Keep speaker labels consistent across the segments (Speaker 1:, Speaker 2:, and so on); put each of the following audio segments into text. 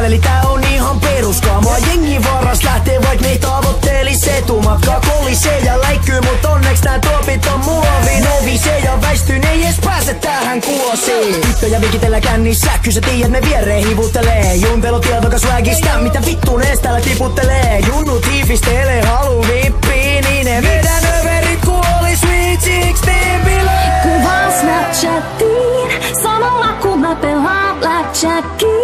Speaker 1: käveli, tää on ihan peruskaamaa. Jengi varas lähtee, vaik ne tavoittelis etumatka. Kolisee ja läikkyy, mut onneks nää tuopit on muovin. Novisee ja väistyy, ne ei ees pääse tähän kuosiin. Tyttöjä vikitellä kännissä, kyllä sä tiiät ne viereen hivuttelee. Juntelo tietokas swagista, mitä vittuun ees täällä tiputtelee. Junnu tiifistelee, halu vippiin, niin ne vedän överit kuoli Sweet 16 bileen.
Speaker 2: Kuvaan Snapchatiin, samalla kun mä pelaan blackjackia.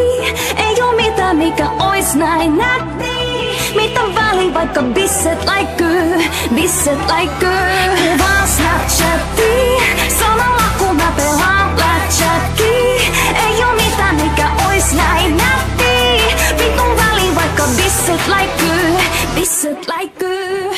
Speaker 2: Ei oo mitään mikä ois näin nätti. Mitä väliin vaikka bisset läikkyy, bisset läikkyy. Kuvaan Snapchatiin, samalla kun mä pelaan blackjackia. Ei oo mitään mikä ois näin nätti. Vitun väliin vaikka bisset läikkyy, bisset läikkyy.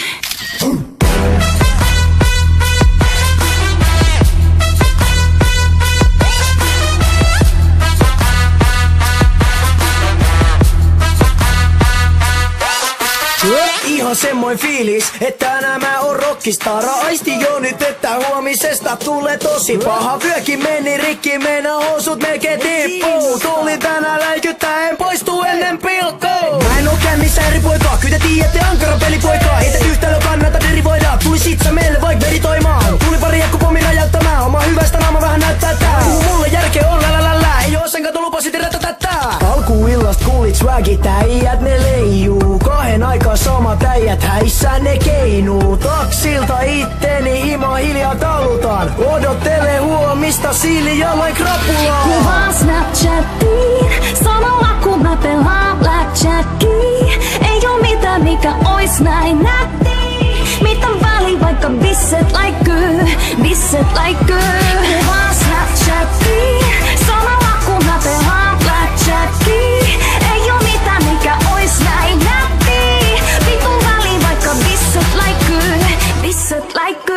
Speaker 1: Ihan semmoin fiilis, että tänään mä oon rockistara. Aisti jo nyt, että huomisesta tulee tosi paha. Vyökin meni rikki, meinaa housut melkein tippuu. Tulin tänään läikyttäen, poistuu ennen pilkkoa. Mä en oo kännissä eri poikaa, kyllä te tiedätte ankara pelipoikaa. Ei te yhtälö kannata derivoida, tuli sit sä meille vaik veritoimaan. Tuli pari jakku pommin räjäyttämään, oma hyvästä naama vähän näyttää tää. Mulle järkeä on lälälälä, ei oo sen kato lupasit rätätätää. Alkuillast kuulit swagit, äijät ne leijuu. Kahden aikaa samat äijät häissä ne keinuu. Taksilta itteni hima hiljaa talutan. Odottele huomista siilialain krapulaan.
Speaker 2: Kuvaan Snapchatiin, samalla kun mä pelaan blackjackia. Ei oo mitään mikä ois näin nätti. Mitä väliin vaikka bisset läikkyy, bisset läikkyy. Kuvaan Snapchatiin, samalla kun mä pelaan blackjackia. Ei oo mitään mikä ois näin nätti. Vitun väliin vaikka bisset läikkyy, bisset läikkyy.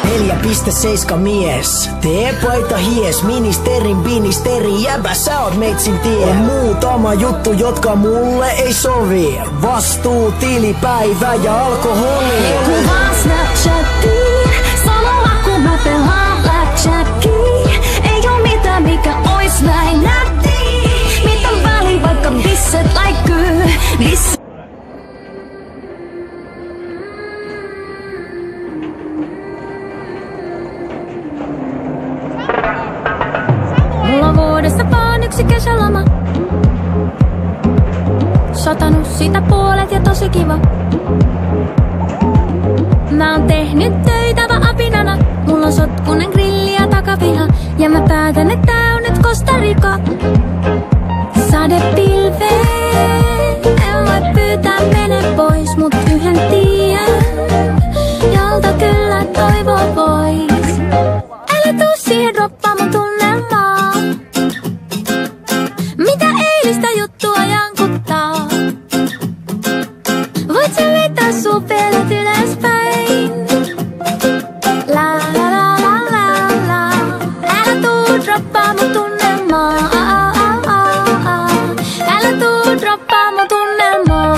Speaker 1: Neljä piste 7 mies. T-paita hies, ministeri, jäbä sä oot meitsin tie. On muutama juttu, jotka mulle ei sovi. Vastuu, tilipäivä ja alkoholi.
Speaker 2: Kuvaan Snapchatiin, samalla kun mä pelaan blackjackia. Ei oo mitään mikä ois näin nätti. Mitä väliin vaikka bisset läikkyy, bisset.
Speaker 3: Mulla on vuodessa vaan yksi kesäloma. Satanut sitä puolet ja tosi kiva. Mä oon tehnyt töitä vaan apinana. Mulla on sotkunen grilli ja takapiha. Ja mä päätän, että tää on nyt Costa Rica. Sadepilveen, en voi pyytää mene pois. Mut yhden tiedän, jolta kyllä toivoo pois. Älä tuu siihen droppaa mun tunnelmaa. Mitä eilistä juttua jankuttaa? Voit sä vetää sun pelet ylöspäin? La la la la la la. Älä tuu droppaa mun tunnelmaa. Älä tuu droppaa mun tunnelmaa.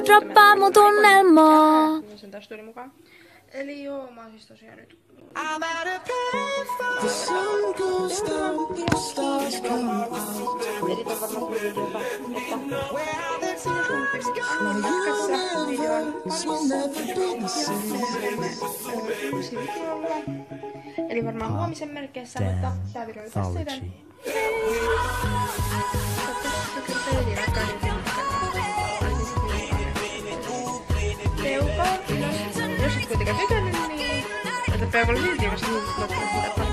Speaker 3: droppaa mun tunnelmaa.
Speaker 4: Sen taas tuli mukaan. Eli joo, mä oon siis tosiaan nyt...
Speaker 1: The sun goes down, the stars come out.
Speaker 4: Eli varmaan huomisen merkeissä, mutta tää video oli tässä joten. Jos et kuitenkaan tykännyt, niin... Tätä peukalla silti, jos et loppuun sitä